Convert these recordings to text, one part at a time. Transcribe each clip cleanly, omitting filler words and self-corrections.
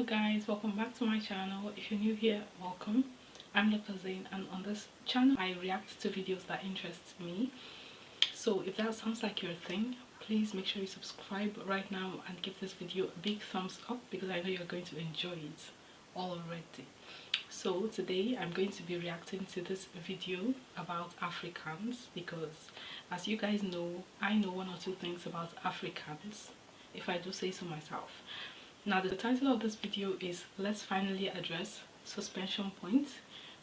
guys, welcome back to my channel. If you're new here, welcome. I'm Dr. Zayne, and on this channel I react to videos that interest me. So if that sounds like your thing, please make sure you subscribe right now and give this video a big thumbs up because I know you're going to enjoy it already. So today I'm going to be reacting to this video about Africans because, as you guys know, I know one or two things about Africans, if I do say so myself. Now the title of this video is Let's Finally Address Suspension Point,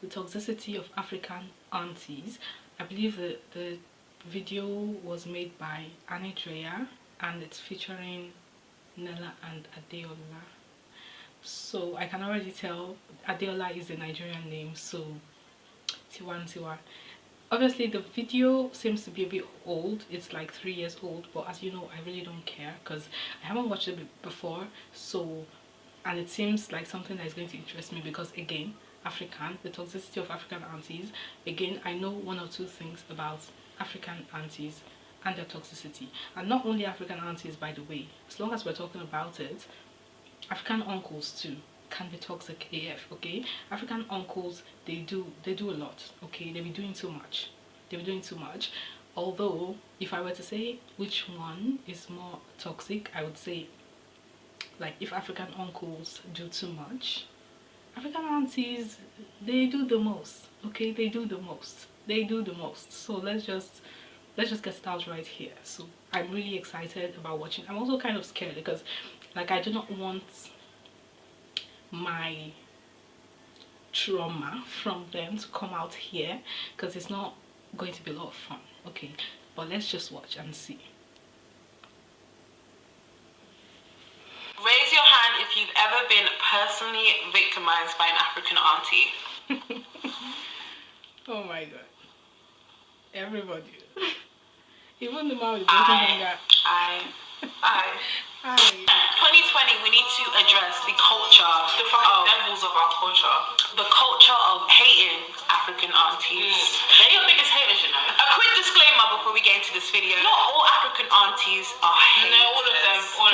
the Toxicity of African Aunties. I believe the video was made by Drea and it's featuring Nella and Adeola. So I can already tell Adeola is a Nigerian name, so Tiwa. Obviously the video seems to be a bit old, it's like 3 years old, but as you know I really don't care because I haven't watched it before, so, and it seems like something that is going to interest me because, again, the toxicity of African aunties. Again, I know one or two things about African aunties and their toxicity, and not only African aunties, by the way. As long as we're talking about it, African uncles too can be toxic AF, okay? African uncles, they do a lot, okay? They be doing too much. Although, if I were to say which one is more toxic, I would say, like, if African uncles do too much, African aunties, they do the most, okay? They do the most. So let's just get started right here. So I'm really excited about watching. I'm also kind of scared because, like, I do not want my trauma from them to come out here because it's not going to be a lot of fun, okay? But let's just watch and see. Raise your hand if you've ever been personally victimized by an African auntie. Oh my god, everybody. Even the man with the broken finger. I 2020, we need to address the culture, the levels of our culture. The culture of hating African aunties. They're your biggest haters, you know. A quick disclaimer before we get into this video. Not all African aunties are haters. No, all of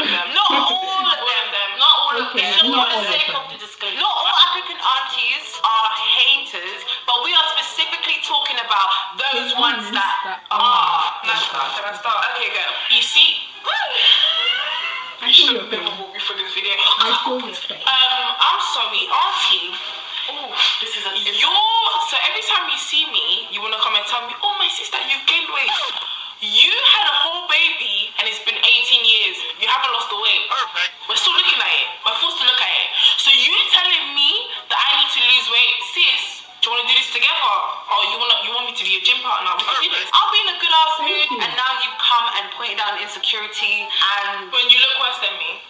them. Not all of them. Not all of them. Just for the sake of the disclaimer. Not all African aunties are haters, but we are specifically talking about those ones that are. Can I start? Okay, go. You see? I should have never walked before this video. I'm sorry, auntie. Oh, this is so every time you see me, you wanna come and tell me, oh my sister, you've gained weight. You had a whole baby and it's been 18 years. You haven't lost the weight. Perfect. We're still looking at it. We're forced to look at it. So you telling me that I need to lose weight, sis? Do you want to do this together? Or you want me to be a gym partner? We can do this. I'll be in a good ass mood, and now you've come and pointed out insecurity, and when you look worse than me.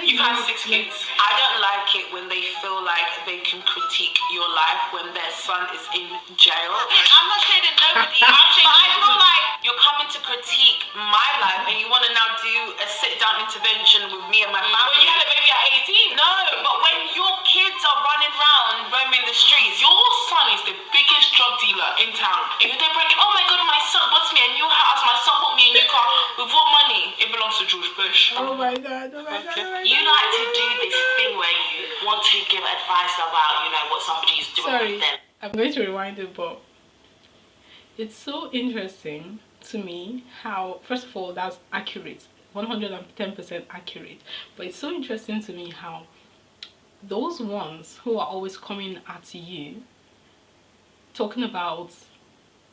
You've had 6 kids. I don't like it when they feel like they can critique your life when their son is in jail. I'm not shading nobody. I feel like you're coming to critique my life and you want to now do a sit-down intervention with me and my family. When you had a baby at 18? No, but when your kids are running around, roaming the streets, your son is the biggest drug dealer in town. If they're breaking, oh my god, my son bought me a new house, my son bought me a new car. With what money? It belongs to George Bush. Oh my god. You like to do this thing where you want to give advice about, you know, what somebody's doing with them. I'm going to rewind it, but it's so interesting to me how, first of all, that's accurate, 110% accurate. But it's so interesting to me how those ones who are always coming at you, talking about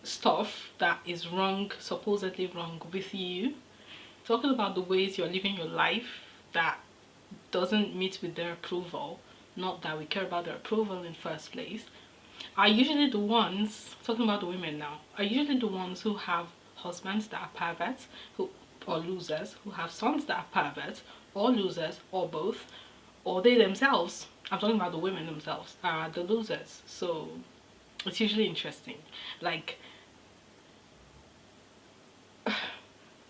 stuff that is wrong, supposedly wrong with you, talking about the ways you're living your life that doesn't meet with their approval, not that we care about their approval in the first place, are usually the ones, talking about the women now, are usually the ones who have husbands that are perverts or losers, who have sons that are perverts or losers or both, or they themselves, I'm talking about the women themselves, are the losers. So it's usually interesting. Like,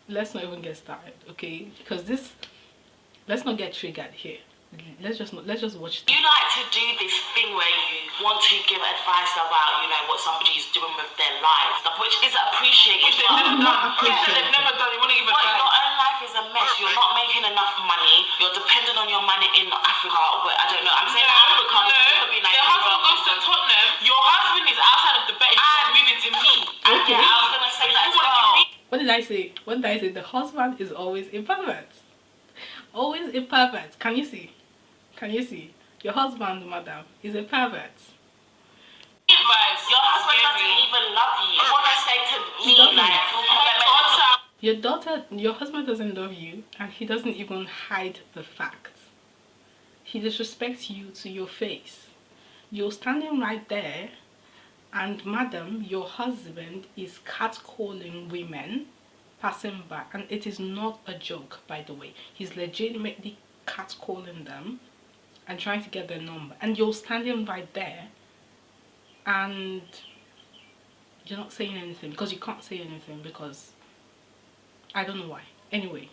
let's not even get started, okay? Because let's not get triggered here. let's just watch You like to do this thing where you want to give advice about, you know, what somebody's doing with their lives, which is appreciated. They've never done. You want to give advice. Your own life is a mess. You're not making enough money. You're dependent on your money in Africa. Where, I don't know. I'm saying Africa. No. It could be Nigeria. Your husband goes to Tottenham. Your husband is outside of the bed and moving to me. Okay. I was gonna say that as well. What did I say? What did I say? The husband is always a pervert. Always a pervert. Can you see? Can you see? Your husband, madam, is a pervert. Your husband doesn't even love you. You want to say to me, like, your husband doesn't love you, and he doesn't even hide the fact. He disrespects you to your face. You're standing right there, and madam, your husband is catcalling women passing by, and it is not a joke, by the way. He's legitimately catcalling them and trying to get their number, and you're standing right there and you're not saying anything, because you can't say anything, because I don't know why. Anyway,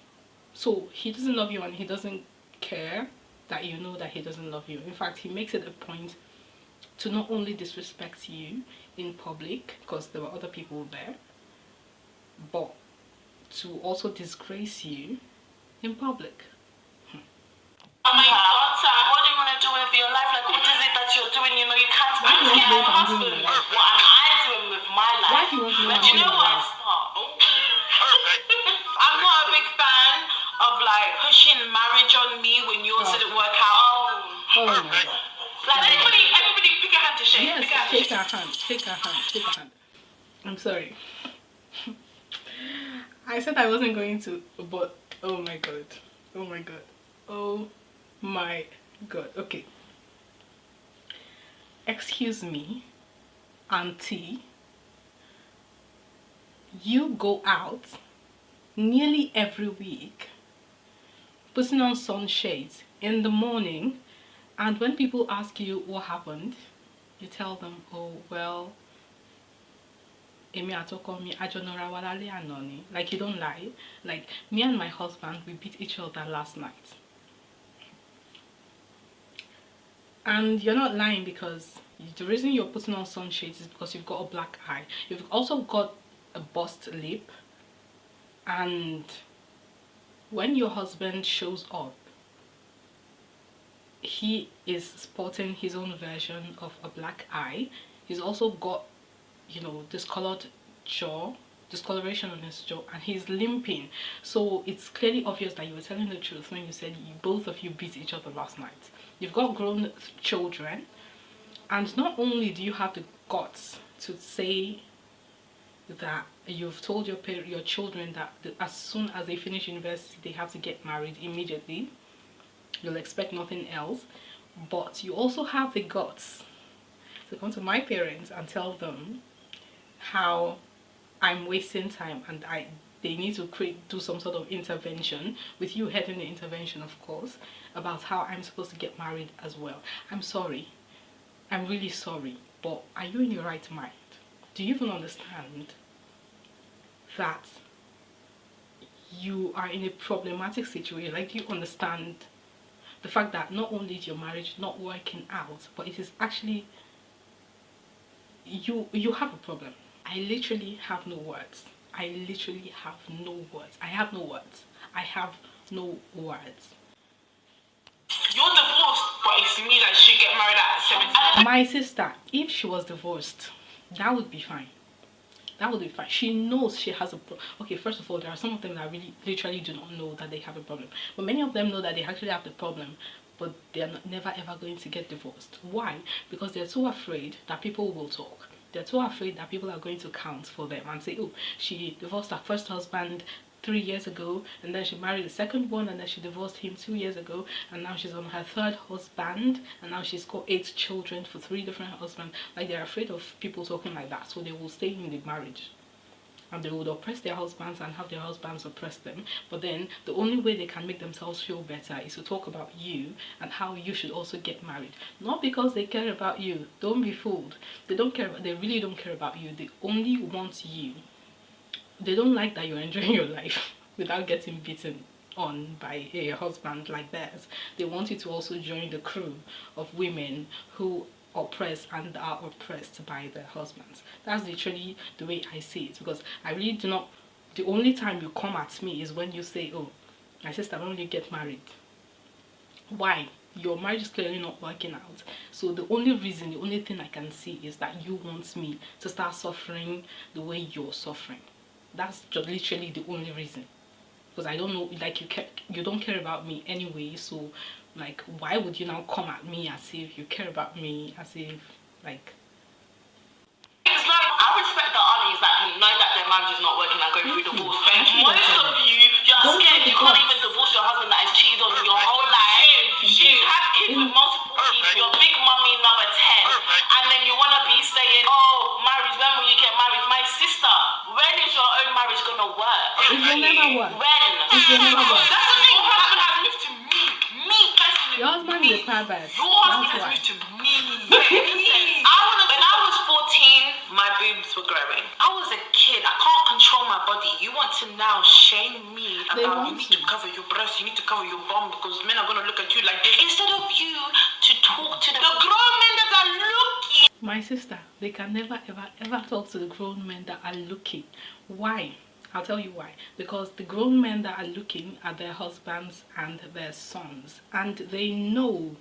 so he doesn't love you, and he doesn't care that you know that he doesn't love you. In fact, he makes it a point to not only disrespect you in public, because there were other people there, but to also disgrace you in public. Oh my God, sir, what do you want to do with your life? Like, what is it that you're doing? You know, you can't get your husband. What am I doing with my life? Why do you want to know what I'm doing with my life? I'm not a big fan of like pushing marriage on me when yours didn't work out. Oh my God. Like, everybody pick a hand to shake. Yes, shake her hand, shake her hand, shake her hand. I'm sorry. I said I wasn't going to, but oh my God. Oh my God. Oh my God. Okay. Excuse me, auntie. You go out nearly every week putting on sunshades in the morning, and when people ask you what happened, you tell them, oh well, like you don't lie. Like, me and my husband, we beat each other last night. And you're not lying, because the reason you're putting on sunshades is because you've got a black eye. You've also got a bust lip, and when your husband shows up, he is sporting his own version of a black eye. He's also got, you know, discolored jaw, discoloration on his jaw, and he's limping. So it's clearly obvious that you were telling the truth when you said both of you beat each other last night. You've got grown children, and not only do you have the guts to say that you've told your children that as soon as they finish university they have to get married immediately, you'll expect nothing else, but you also have the guts to come to my parents and tell them how I'm wasting time, and they need to do some sort of intervention, with you heading the intervention, of course, about how I'm supposed to get married as well. I'm sorry. I'm really sorry, but are you in your right mind? Do you even understand that you are in a problematic situation? Like, do you understand the fact that not only is your marriage not working out, but it is actually you have a problem? I literally have no words. I literally have no words. I have no words. I have no words. You're divorced, but it's me that should get married at 17. My sister, if she was divorced, that would be fine. That would be fine. She knows she has a problem. Okay, first of all, there are some of them that really literally do not know that they have a problem, but many of them know that they actually have the problem, but they're never ever going to get divorced. Why? Because they're too afraid that people will talk. They're too afraid that people are going to count for them and say, oh, she divorced her first husband 3 years ago, and then she married the second one, and then she divorced him 2 years ago, and now she's on her third husband, and now she's got 8 children for 3 different husbands. Like, they're afraid of people talking like that, so they will stay in the marriage, and they would oppress their husbands and have their husbands oppress them. But then the only way they can make themselves feel better is to talk about you and how you should also get married. Not because they care about you. Don't be fooled. They don't care. They really don't care about you. They only want you. They don't like that you're enjoying your life without getting beaten. on by a husband like theirs. They want you to also join the crew of women who oppress and are oppressed by their husbands. That's literally the way I see it, because I really do not. The only time you come at me is when you say, oh, my sister, why don't you get married? Why? Your marriage is clearly not working out. So the only reason, the only thing I can see is that you want me to start suffering the way you're suffering. That's just literally the only reason. Because I don't know, like, you don't care about me anyway, so like, why would you now come at me as if you care about me, as if like. It's like, I respect the aunties that can know that their marriage is not working and go through divorce. Most of you, you're scared. You can't even divorce your husband that has cheated on you your whole life. You have kids with multiple people. You're big mummy number 10. And then you want to be saying, oh, marriage, when will you get married? My sister, when is your own marriage going to work? It will never work. When? It will never work. That's the thing. Your husband has moved to me. Me personally. Your husband is a pervert. Your husband has moved to me. When I was 14, my boobs were growing. I was a kid. I can't control my body. You want to now shame me about you need to cover your breasts, you need to cover your bum because men are going to look at you like this. Instead of you to talk to the grown men that are looking. My sister, they can never ever talk to the grown men that are looking. Why? I'll tell you why. Because the grown men that are looking are their husbands and their sons, and they know,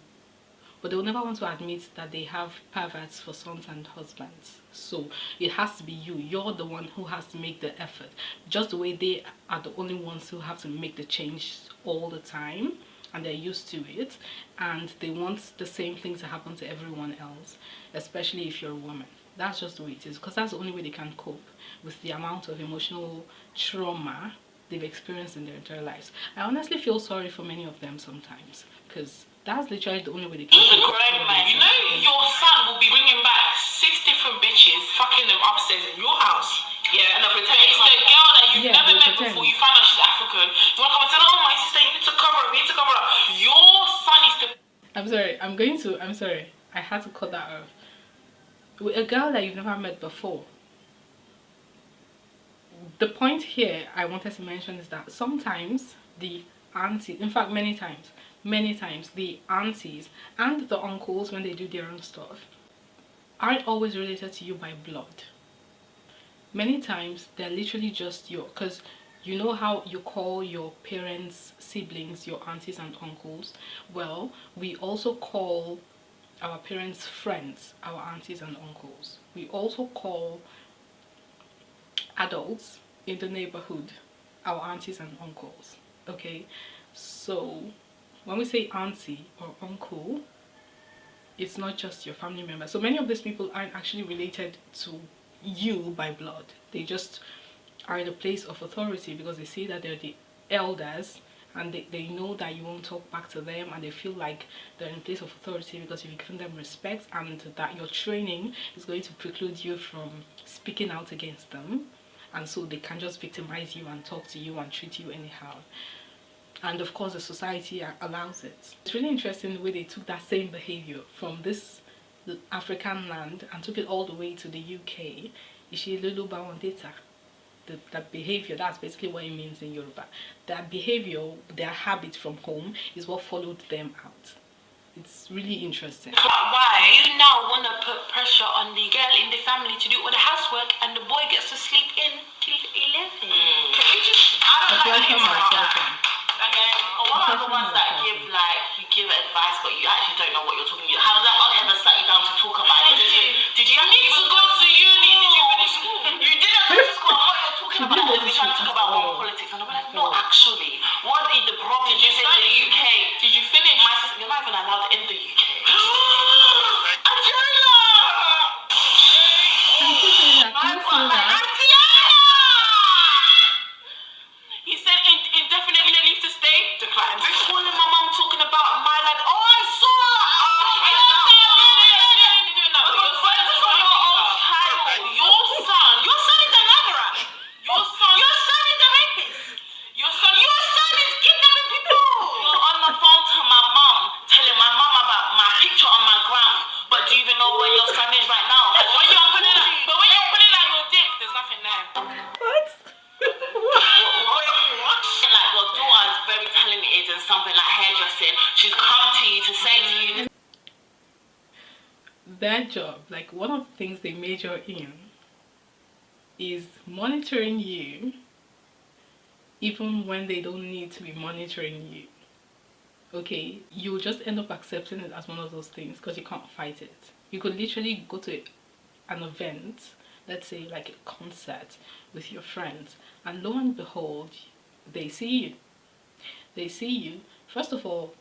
but they will never want to admit that they have perverts for sons and husbands. So it has to be you. You're the one who has to make the effort. Just the way they are the only ones who have to make the change all the time, and they're used to it, and they want the same thing to happen to everyone else, especially if you're a woman. That's just the way it is, because that's the only way they can cope with the amount of emotional trauma they've experienced in their entire lives. I honestly feel sorry for many of them sometimes, because that's literally the only way they can cope. Grown man, you know your son will be bringing back 6 different bitches, fucking them upstairs in your house. Yeah, and pretend it's the girl that you've never met before. You find out she's African. You want to come and tell her, oh my sister, you need to cover up, you need to cover up. Your son is the. I'm sorry. I had to cut that off. With a girl that you've never met before. The point here I wanted to mention is that sometimes the aunties, in fact many times, the aunties and the uncles, when they do their own stuff, aren't always related to you by blood. Many times they're literally just your, because you know how you call your parents' siblings your aunties and uncles? Well, we also call our parents' friends our aunties and uncles. We also call adults in the neighborhood our aunties and uncles. Okay, so when we say auntie or uncle, it's not just your family member. So many of these people aren't actually related to you by blood. They just are in a place of authority because they see that they're the elders, and they know that you won't talk back to them, and they feel like they're in a place of authority because you've given them respect, and that your training is going to preclude you from speaking out against them, and so they can just victimize you and talk to you and treat you anyhow. And of course the society allows it. It's really interesting the way they took that same behavior from the African land and took it all the way to the UK. That behavior, that's basically what it means in Yoruba. That behavior, their habit from home, is what followed them out. It's really interesting. Why you now want to put pressure on the girl in the family to do all the housework and the boy gets to sleep in till 11? Can we just, I don't like him like that. Okay, or what are the ones that give, like, you give advice but you actually don't know what you're talking about? How that aunt ever sat you down to talk about it? Did you need to go to uni? Did you finish school? You didn't go to school. What you're talking about is we're trying to talk about world politics, and I'm like, no, actually, what is the problem? Did you say in the UK? Did you finish? My sister, you're not even allowed in the UK. Adeola! He said indefinitely leave to stay. Declined. Calling my mom talking about my life. Oh, I saw your son is a murderer. Your son their job, like one of the things they major in is monitoring you even when they don't need to be monitoring you. Okay, you'll just end up accepting it as one of those things because you can't fight it. You could literally go to an event, let's say like a concert with your friends, and lo and behold, they see you. They see you. First of all,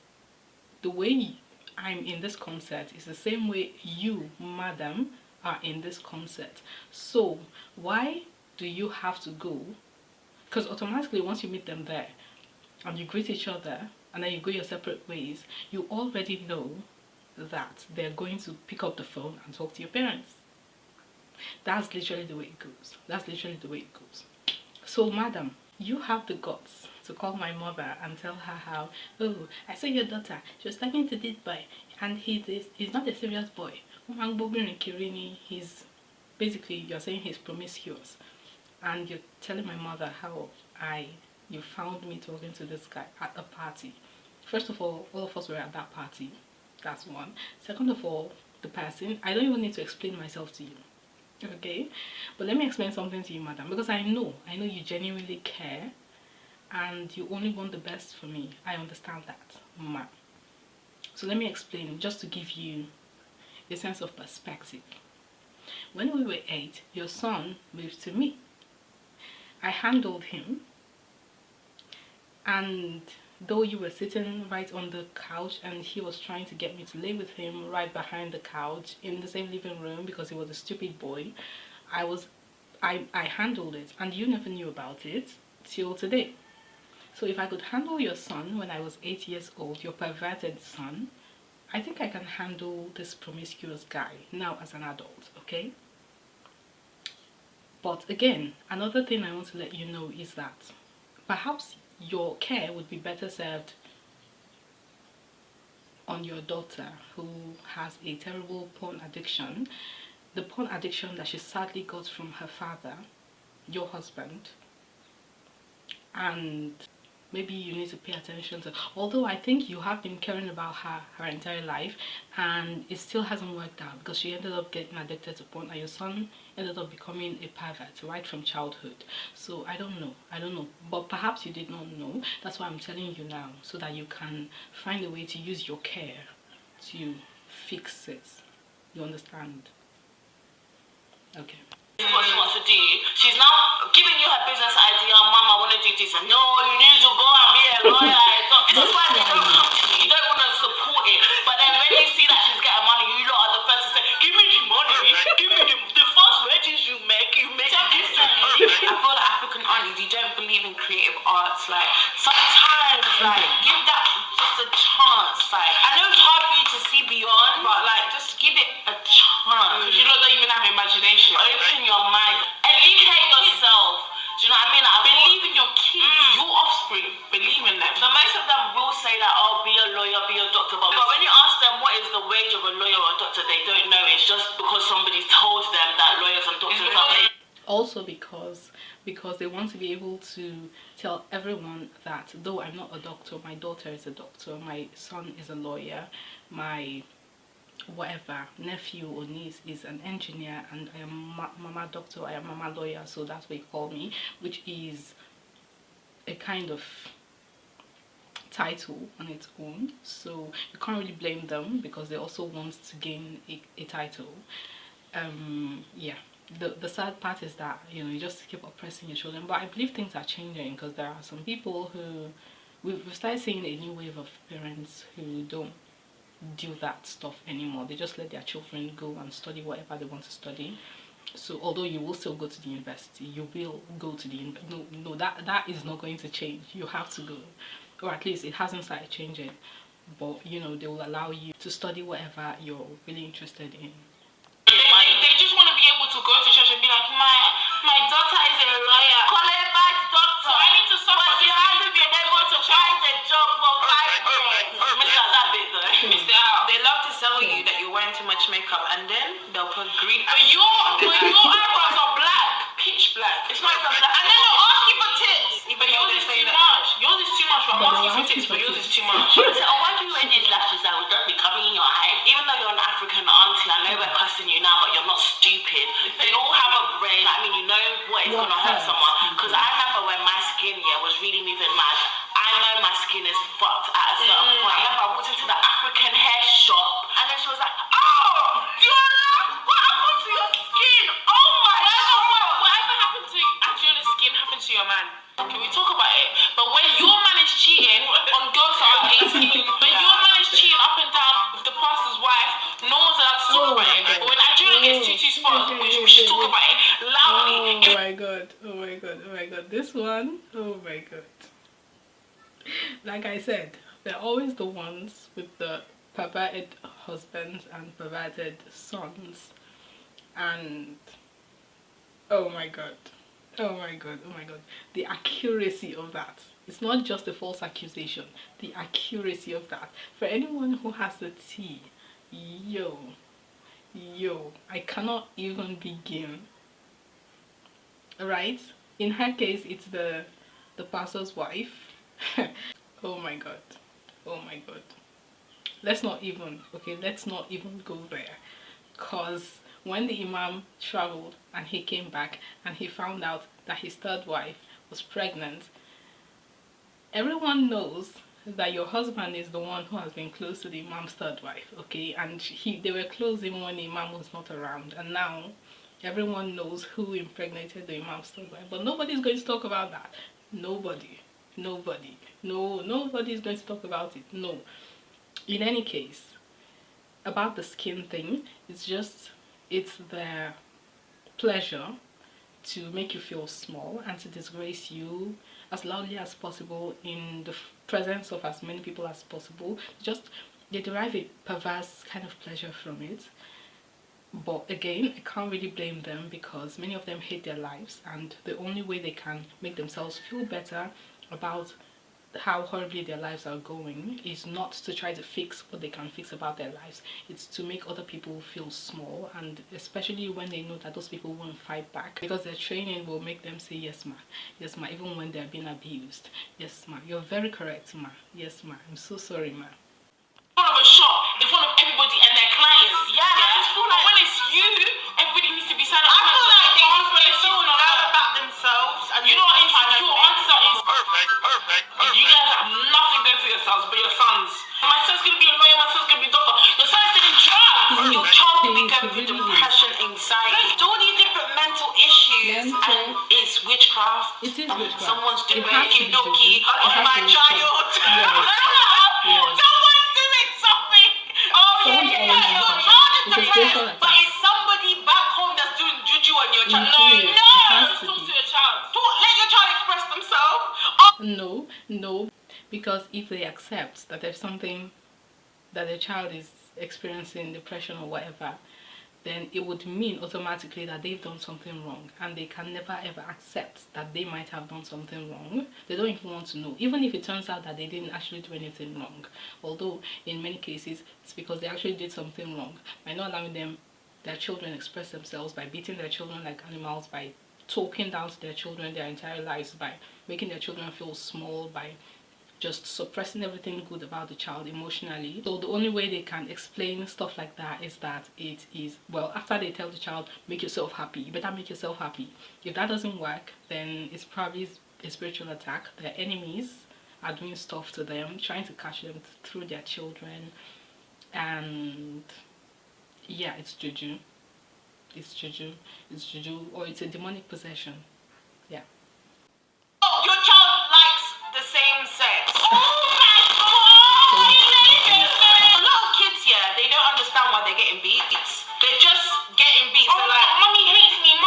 the way I'm in this concert is the same way you, madam, are in this concert. So why do you have to go? Because automatically once you meet them there and you greet each other and then you go your separate ways, you already know that they're going to pick up the phone and talk to your parents. That's literally the way it goes. That's literally the way it goes. So madam, you have the guts to call my mother and tell her how, oh, I saw your daughter, she was talking to this boy and he's not a serious boy. He's basically, you're saying he's promiscuous, and you're telling my mother how you found me talking to this guy at a party. First of all of us were at that party. That's one. Second of all, the person, I don't even need to explain myself to you. Okay, but let me explain something to you, madam, because I know you genuinely care and you only want the best for me. I understand that, ma. So let me explain, just to give you a sense of perspective. When we were 8, your son moved to me. I handled him, and though you were sitting right on the couch and he was trying to get me to lay with him right behind the couch in the same living room because he was a stupid boy, I handled it, and you never knew about it till today. So if I could handle your son when I was 8 years old, your perverted son, I think I can handle this promiscuous guy now as an adult, okay? But again, another thing I want to let you know is that perhaps your care would be better served on your daughter who has a terrible porn addiction, the porn addiction that she sadly got from her father, your husband, and maybe you need to pay attention to, although I think you have been caring about her entire life and it still hasn't worked out because she ended up getting addicted to porn and your son ended up becoming a pervert right from childhood. So I don't know, but perhaps you did not know. That's why I'm telling you now, so that you can find a way to use your care to fix it. You understand? Okay. This is what she wants to do. She's now giving you her business idea. Mom, I want to do this. And no, you need to go and be a lawyer. This is why they don't come to you. You don't want to support it. But then when you see that she's getting money, you lot are the first to say, give me the money. Give me the first wages you make it differently. I feel like African aunties, you don't believe in creative arts. Like, sometimes, like, give that just a chance. Like, I know it's hard for you to see beyond, but like, just give it a chance. Because you don't even have imagination. Open your mind, educate yourself. Do you know what I mean? Like, believe in your kids, your offspring, believe in them. So most of them will say that, oh, be a lawyer, be a doctor. But when you ask them what is the wage of a lawyer or a doctor, they don't know. It's just because somebody told them that lawyers and doctors are paid. Also because they want to be able to tell everyone that though I'm not a doctor, my daughter is a doctor, my son is a lawyer, my whatever nephew or niece is an engineer, and I am mama doctor, I am mama lawyer, so that's what you call me, which is a kind of title on its own. So you can't really blame them because they also want to gain a title. Yeah, the sad part is that, you know, you just keep oppressing your children. But I believe things are changing because there are some people who we've started seeing a new wave of parents who don't do that stuff anymore. They just let their children go and study whatever they want to study. So although you will still go to the university, you will go to the no, that is not going to change. You have to go, or at least it hasn't started changing. But you know, they will allow you to study whatever you're really interested in. They just want to be able to go to church and be like, my daughter is a lawyer, qualified doctor. So I need to suffer. But you have to be able to find a job for 5 years. Mr. That bit though. Mr. They love to tell you that you're wearing too much makeup, and then they'll put green. But your eyebrows are black, pitch black. It's not even black. And then they'll ask you for tips. But yours is too much. Yours is too much. I'm asking for tips, but yours is too much. So, oh, why do you wear these lashes that would not be covering your eye? Even though you're an African auntie, I know we're shop, and then she was like, "Oh, Adeola, what happened to your skin? Oh my God, whatever happened to Adeola's skin happened to your man." Can we talk about it? But when your man is cheating on girls that are 18, when your man is cheating up and down with the pastor's wife, no one's allowed to talk about it. But when Adeola gets two spots, we should talk about it loudly. Oh my God, oh my God, oh my God. This one, oh my God. Like I said, they're always the ones with the perverted husbands and perverted sons. And oh my God. Oh my God, oh my God. The accuracy of that. It's not just a false accusation. The accuracy of that. For anyone who has the tea, yo, I cannot even begin. Right? In her case, it's the pastor's wife. Oh my God. Oh my God. Let's not even go there. Because when the imam traveled and he came back and he found out that his third wife was pregnant, everyone knows that your husband is the one who has been close to the imam's third wife, okay? And they were close even when the imam was not around, and now everyone knows who impregnated the imam's third wife. But nobody's going to talk about that. Nobody. No, nobody's going to talk about it. No. In any case, about the skin thing, it's their pleasure to make you feel small and to disgrace you as loudly as possible in the presence of as many people as possible. They derive a perverse kind of pleasure from it. But again, I can't really blame them because many of them hate their lives, and the only way they can make themselves feel better about how horribly their lives are going is not to try to fix what they can fix about their lives. It's to make other people feel small, and especially when they know that those people won't fight back, because their training will make them say yes ma, even when they're being abused. Yes ma, you're very correct ma, yes ma, I'm so sorry ma. In front of a shop, in front of everybody and their clients. Yeah. I just feel like when it's you, everybody needs to be silent. I feel like they just want to feel loud about themselves, and you know what, insecure aunties are perfect. You guys have nothing going for yourselves but your sons. My son's gonna be a lawyer, my son's gonna be a doctor. Your son's selling drugs. Your child will be going through depression, anxiety, all these different mental issues, and it's witchcraft. It is witchcraft. Someone's doing doki on my child. Yes. Someone's doing something. Oh yeah. But it's somebody back home that's doing juju on your child. No. Talk to your child. Let your child express themselves. No. Because if they accept that there's something that their child is experiencing, depression or whatever, then it would mean automatically that they've done something wrong, and they can never ever accept that they might have done something wrong. They don't even want to know, even if it turns out that they didn't actually do anything wrong, although in many cases it's because they actually did something wrong by not allowing their children express themselves, by beating their children like animals, by talking down to their children their entire lives, by making their children feel small, by just suppressing everything good about the child emotionally. So the only way they can explain stuff like that is that it is, well, after they tell the child, make yourself happy, you better make yourself happy. If that doesn't work, then it's probably a spiritual attack. Their enemies are doing stuff to them, trying to catch them through their children. And yeah, it's juju, or it's a demonic possession. Yeah. Your child likes the same sex. Oh my God! A lot of kids here, they don't understand why they're getting beat. They're just getting beat. So like, mommy hates me.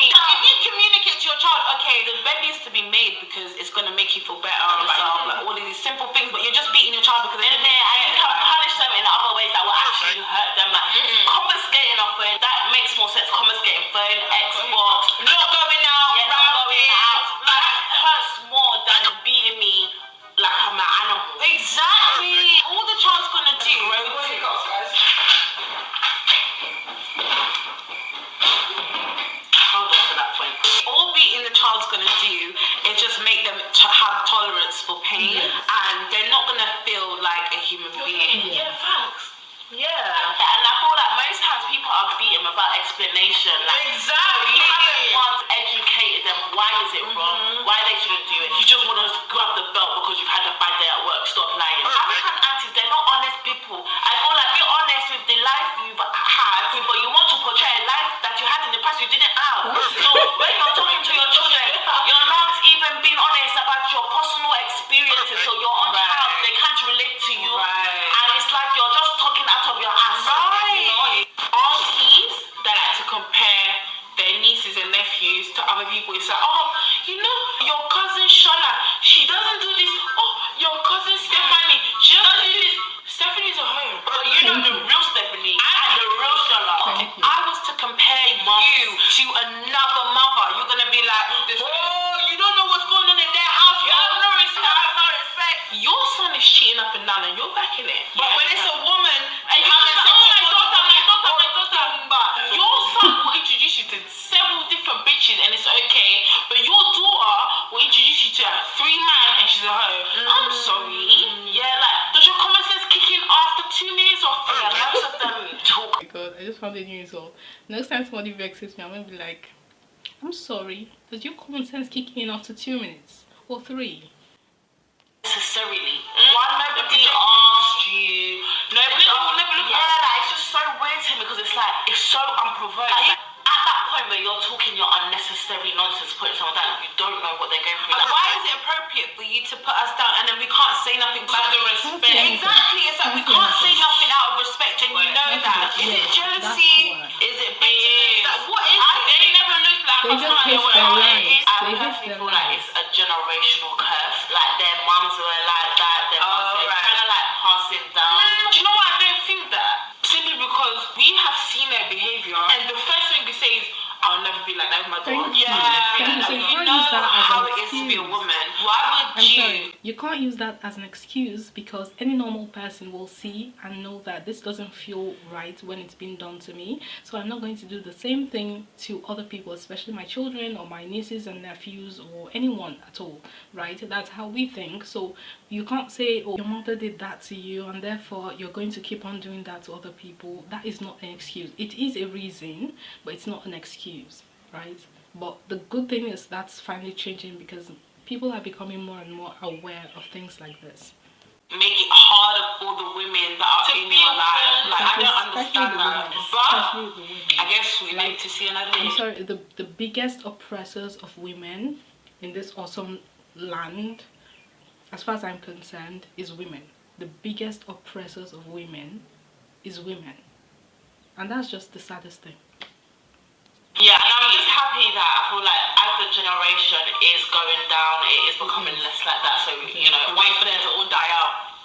If you communicate to your child, okay, the bed needs to be made because it's gonna make you feel better, like all of these simple things, but you're just beating your child because they're there, and you can punish them in other ways that will actually hurt them. Like confiscating a phone, that makes more sense. Confiscating phone, Xbox, not going out. Like hurts more than beating me like I'm an animal. Exactly. All the child's gonna do. Hold on to that point. All beating the child's gonna do is just make them have tolerance for pain, and they're not gonna feel like a human being. Yeah, thanks. Yeah. And I feel like most times people are beaten without explanation. Like, exactly. You haven't once educated them why is it wrong, why they shouldn't do it. You just want to grab the belt because you've had a bad day at work. Stop lying. African aunties, they're not honest people. I feel like out of your ass. Right. Aunties that like to compare their nieces and nephews to other people. It's like, oh, you know, your cousin Shola, she doesn't do this. Oh, your cousin Stephanie, she doesn't do this. Stephanie's at home. But you know the real Stephanie and the real Shola. If I was to compare you to another mother, you're going to be like, oh, you don't know what's going on in their house. You have no respect. I have no respect. Your son is cheating up and down and you're backing it. But when it's a woman and you're having sex with my daughter, your son will introduce you to several different bitches and it's okay. But your daughter will introduce you to 3 men and she's at home. I'm sorry. Yeah, like, does your common sense kick in after 2 minutes or 3? Most of them talk. Because I just found a new result. Next time somebody vexes me, I'm gonna be like, I'm sorry, does your common sense kick in after 2 minutes or 3? Necessarily. Nobody asked you. Nobody. Yeah, like, it's just so weird to me because it's like, it's so unprovoked. Like, at that point where you're talking your unnecessary nonsense, putting someone down, you don't know what they're going through. Like, why is it appropriate for you to put us down and then we can't say nothing out of respect? Exactly, it's like we can't say nothing out of respect and you know that. Is it jealousy? Is it bitterness? Like, what is it? They never look like They just hate their lives. I personally feel like it's a generational curse. Like their mums were like that, their mums were kind of like passing down. Do you know why I don't think that? Simply because we have seen their behaviour and the first thing we say is, I'll never be like that with my daughter. You know how it is to be a woman. Why would you? You can't use that as an excuse because any normal person will see and know that this doesn't feel right when it's been done to me. So I'm not going to do the same thing to other people, especially my children or my nieces and nephews or anyone at all, right? That's how we think. So you can't say, oh, your mother did that to you and therefore you're going to keep on doing that to other people. That is not an excuse. It is a reason, but it's not an excuse, right? But the good thing is that's finally changing because people are becoming more and more aware of things like this. Make it harder for the women that are in your life. Like, I don't understand that. But I guess we need to see another. I'm sorry, the biggest oppressors of women in this awesome land, as far as I'm concerned, is women. The biggest oppressors of women is women. And that's just the saddest thing. Yeah, and I'm just happy that I feel like as the generation is going down, it is becoming less like that. So, you know, wait for them to all die out.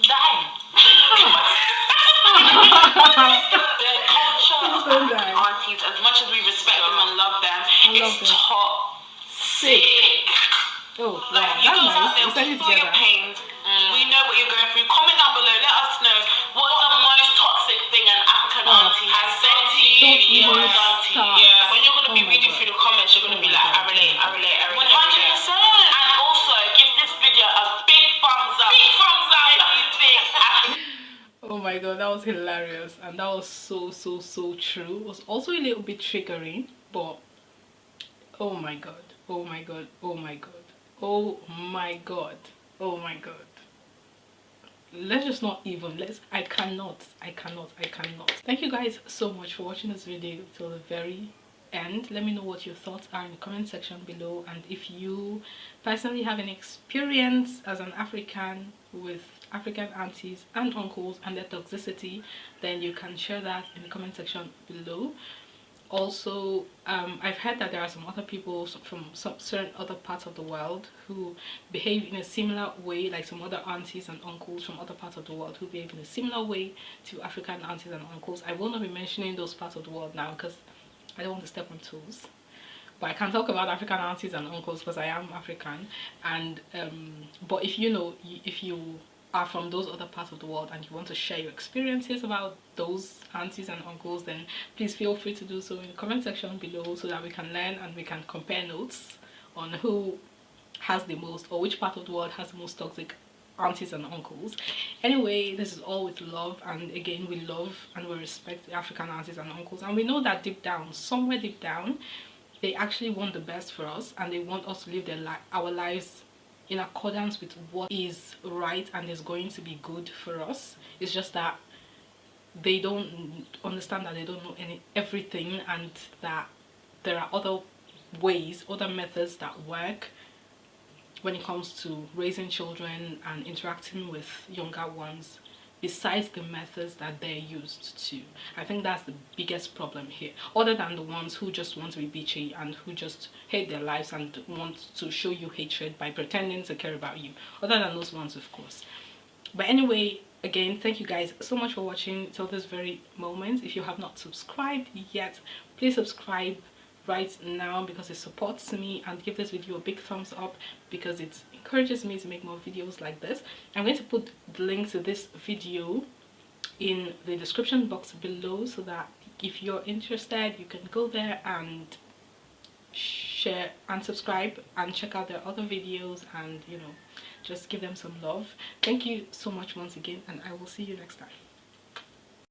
Die. The culture of African aunties, as much as we respect them and love them, it's toxic. Oh, like, wow, you that's girls out nice. there, we feel your pain. We know what you're going through. Comment down below. Let us know what the most toxic thing an African auntie has said to you. Yeah. When you're going to be reading through the comments, you're going to be like, I relate. 100%. And also, give this video a big thumbs up. Big thumbs up if you think. Oh my god, that was hilarious. And that was so true. It was also a little bit triggering, but oh my god. Oh my god. Oh my god. Oh my god. Oh my god. Let's just not even. I cannot. Thank you guys so much for watching this video till the very end. Let me know what your thoughts are in the comment section below, and if you personally have an experience as an African with African aunties and uncles and their toxicity, then you can share that in the comment section below. Also, I've heard that there are some other people from some certain other parts of the world who behave in a similar way, like some other aunties and uncles from other parts of the world who behave in a similar way to African aunties and uncles. I will not be mentioning those parts of the world now because I don't want to step on toes. But I can talk about African aunties and uncles because I am African. And but if you know, if you are from those other parts of the world and you want to share your experiences about those aunties and uncles, then please feel free to do so in the comment section below so that we can learn and we can compare notes on who has the most, or which part of the world has the most toxic aunties and uncles. Anyway, this is all with love, and again, we love and we respect the African aunties and uncles, and we know that deep down, somewhere deep down, they actually want the best for us and they want us to live our lives in accordance with what is right and is going to be good for us. It's just that they don't understand that they don't know everything, and that there are other ways, other methods that work when it comes to raising children and interacting with younger ones besides the methods that they're used to. I think that's the biggest problem here, other than the ones who just want to be bitchy and who just hate their lives and want to show you hatred by pretending to care about you, other than those ones, of course. But anyway, again, thank you guys so much for watching till this very moment. If you have not subscribed yet, please subscribe right now, because it supports me, and give this video a big thumbs up because it encourages me to make more videos like this. I'm going to put the link to this video in the description box below, so that if you're interested, you can go there and share and subscribe and check out their other videos, and you know, just give them some love. Thank you so much once again, and I will see you next time.